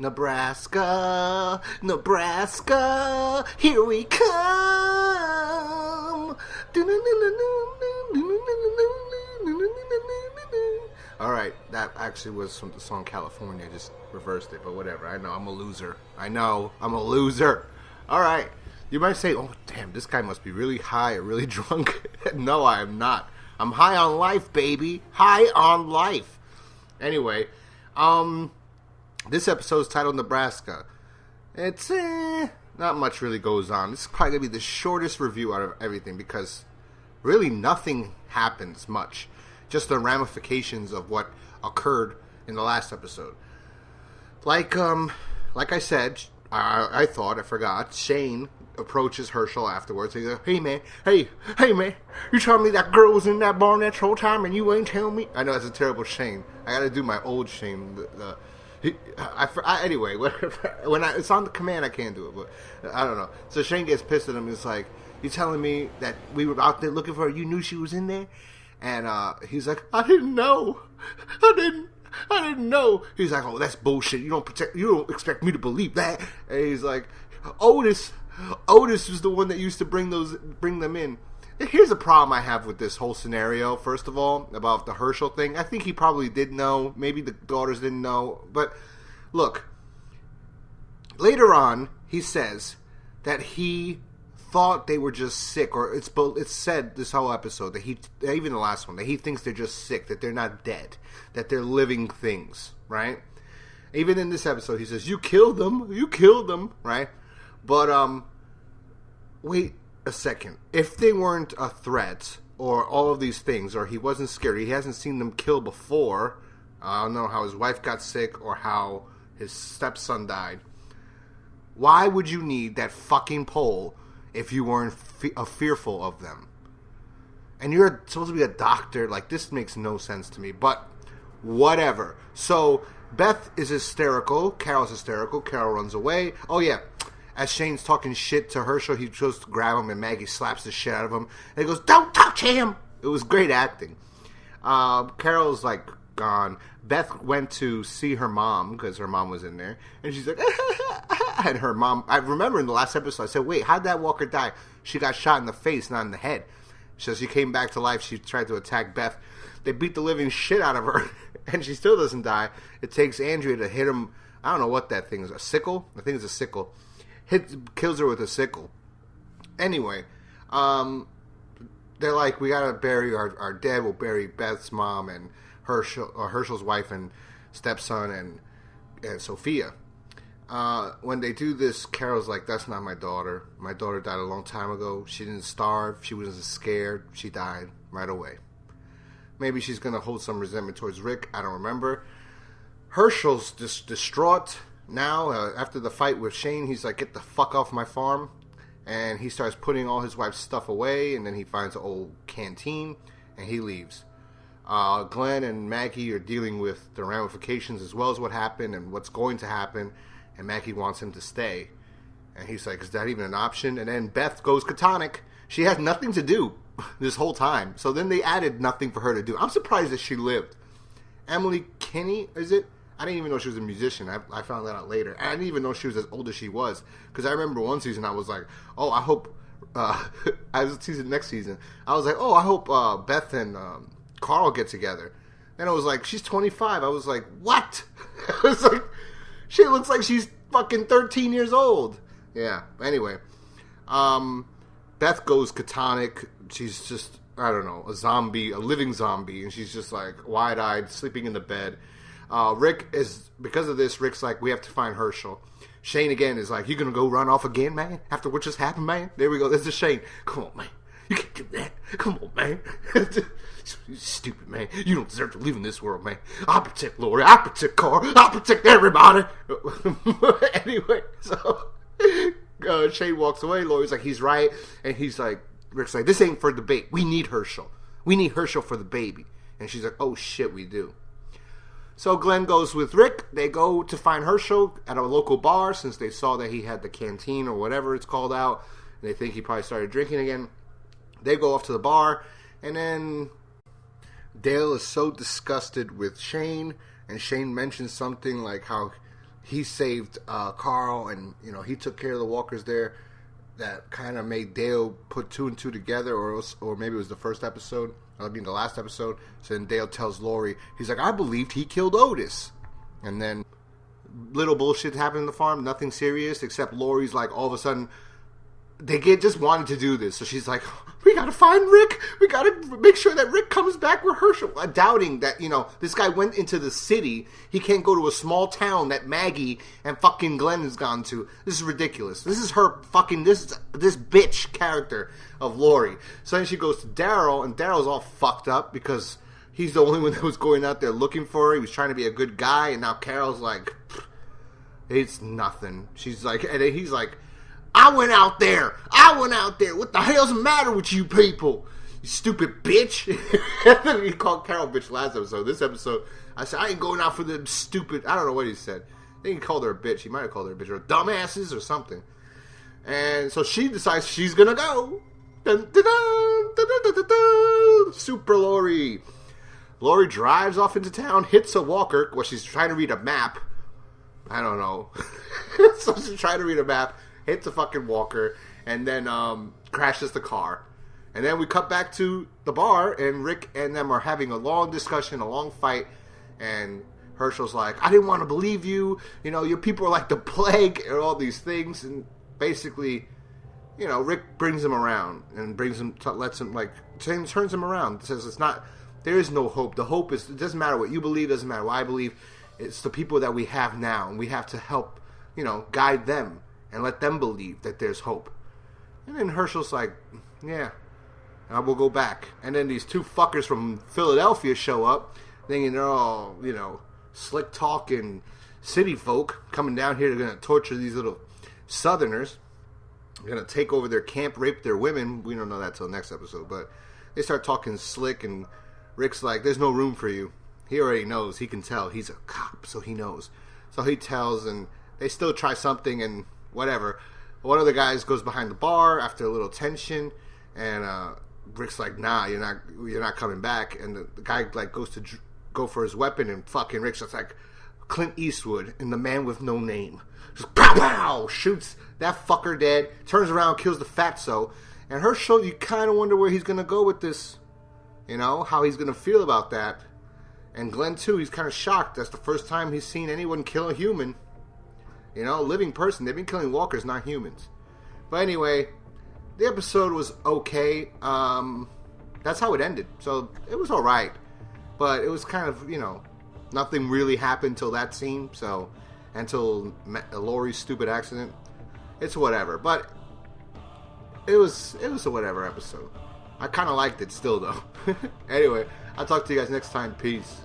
Nebraska, Nebraska, here we come. Alright, that actually was from the song California. I just reversed it, but whatever. I know, I'm a loser. Alright, you might say, oh, damn, this guy must be really high or really drunk. No, I am not. I'm high on life, baby. High on life. Anyway, this episode is titled Nebraska. It's, not much really goes on. This is probably going to be the shortest review out of everything because really nothing happens much. Just the ramifications of what occurred in the last episode. Like I said, I forgot, Shane approaches Hershel afterwards. He's like, hey man, you told me that girl was in that barn that whole time and you ain't tell me? I know that's a terrible Shane. I gotta do my old Shane. Anyway, when it's on the command, I can't do it, but I don't know. So Shane gets pissed at him. He's like, you telling me that we were out there looking for her, you knew she was in there? And he's like, I didn't know. He's like, oh, that's bullshit. You don't expect me to believe that. And he's like, Otis was the one that used to bring them in. Here's a problem I have with this whole scenario. First of all, about the Hershel thing. I think he probably did know. Maybe the daughters didn't know. But look, later on, he says that he thought they were just sick, or it's said this whole episode that even the last one, that he thinks they're just sick, that they're not dead, that they're living things, right? Even in this episode, he says, you killed them, right? But, wait a second. If they weren't a threat, or all of these things, or he wasn't scared, he hasn't seen them kill before, I don't know how his wife got sick, or how his stepson died, why would you need that fucking pole if you weren't fearful of them? And you're supposed to be a doctor. Like, this makes no sense to me. But whatever. So Beth is hysterical. Carol's hysterical. Carol runs away. Oh, yeah. As Shane's talking shit to Hershel, he goes to grab him, and Maggie slaps the shit out of him. And he goes, don't touch him! It was great acting. Carol's, like, gone. Beth went to see her mom, because her mom was in there. And she's like, and her mom, I remember in the last episode, I said, wait, how'd that walker die? She got shot in the face, not in the head. So she came back to life. She tried to attack Beth. They beat the living shit out of her, and she still doesn't die. It takes Andrea to hit him. I don't know what that thing is. A sickle? I think it's a sickle. Kills her with a sickle. Anyway, they're like, we gotta bury our dead. We'll bury Beth's mom and Hershel's wife and stepson and Sophia. When they do this, Carol's like, that's not my daughter. My daughter died a long time ago. She didn't starve. She wasn't scared. She died right away. Maybe she's going to hold some resentment towards Rick. I don't remember. Hershel's distraught now. After the fight with Shane, he's like, get the fuck off my farm. And he starts putting all his wife's stuff away. And then he finds an old canteen. And he leaves. Glenn and Maggie are dealing with the ramifications as well as what happened and what's going to happen. And Maggie wants him to stay. And he's like, is that even an option? And then Beth goes catatonic. She has nothing to do this whole time. So then they added nothing for her to do. I'm surprised that she lived. Emily Kinney, is it? I didn't even know she was a musician. I found that out later. I didn't even know she was as old as she was. Because I remember one season I was like, oh, I hope... next season. I was like, oh, I hope Beth and Carl get together. And I was like, she's 25. I was like, what? I was like... She looks like she's fucking 13 years old. Yeah. Anyway. Beth goes catatonic. She's just, I don't know, a zombie, a living zombie. And she's just like wide-eyed, sleeping in the bed. Rick is, because of this, Rick's like, we have to find Hershel. Shane again is like, you gonna go run off again, man? After what just happened, man? There we go. This is Shane. Come on, man. You can't do that. Come on, man. You stupid, man. You don't deserve to live in this world, man. I'll protect Lori. I'll protect Carl. I'll protect everybody. Anyway, so Shane walks away. Lori's like, he's right. And he's like, Rick's like, this ain't for debate. We need Hershel. We need Hershel for the baby. And she's like, oh, shit, we do. So Glenn goes with Rick. They go to find Hershel at a local bar since they saw that he had the canteen or whatever it's called out. And they think he probably started drinking again. They go off to the bar. And then Dale is so disgusted with Shane. And Shane mentions something like how he saved Carl, and he took care of the walkers there. That kind of made Dale put two and two together, or maybe it was the first episode. I mean, the last episode. So then Dale tells Lori, he's like, I believed he killed Otis. And then little bullshit happened in the farm, nothing serious, except Lori's like, all of a sudden, they just wanted to do this. So she's like, we gotta find Rick. We gotta make sure that Rick comes back with Hershel. Doubting that, this guy went into the city. He can't go to a small town that Maggie and fucking Glenn has gone to. This is ridiculous. This is her fucking, this bitch character of Lori. So then she goes to Daryl, and Daryl's all fucked up because he's the only one that was going out there looking for her. He was trying to be a good guy, and now Carol's like, it's nothing. She's like, and he's like, I went out there. What the hell's the matter with you people? You stupid bitch. He called Carol bitch last episode. This episode, I said, I ain't going out for the stupid. I don't know what he said. I think he called her a bitch. He might have called her a bitch or dumbasses or something. And so she decides she's going to go. Dun, dun, dun, dun, dun, dun, dun. Super Lori. Lori drives off into town, hits a walker. Well, she's trying to read a map. I don't know. So she's trying to read a map. Hits a fucking walker, and then crashes the car. And then we cut back to the bar, and Rick and them are having a long discussion, a long fight, and Hershel's like, I didn't want to believe you, your people are like the plague, and all these things, and basically, Rick brings him around, and turns him around, says there is no hope. The hope is, it doesn't matter what you believe, doesn't matter what I believe, it's the people that we have now, and we have to help, guide them. And let them believe that there's hope. And then Hershel's like, yeah, I will go back. And then these two fuckers from Philadelphia show up, thinking they're all, slick talking city folk coming down here. They're going to torture these little Southerners. They're going to take over their camp, rape their women. We don't know that till next episode. But they start talking slick, and Rick's like, there's no room for you. He already knows. He can tell. He's a cop, so he knows. So he tells, and they still try something, and whatever. One of the guys goes behind the bar after a little tension, and Rick's like, "Nah, you're not coming back." And the guy like goes to go for his weapon, and fucking Rick's just like Clint Eastwood in The Man with No Name, just pow pow, shoots that fucker dead. Turns around, kills the fatso. And Hershel, you kind of wonder where he's gonna go with this. How he's gonna feel about that. And Glenn too, he's kind of shocked. That's the first time he's seen anyone kill a human. A living person. They've been killing walkers, not humans. But anyway, the episode was okay. That's how it ended. So it was alright. But it was kind of, nothing really happened till that scene. So, until Lori's stupid accident. It's whatever. But it was a whatever episode. I kind of liked it still, though. Anyway, I'll talk to you guys next time. Peace.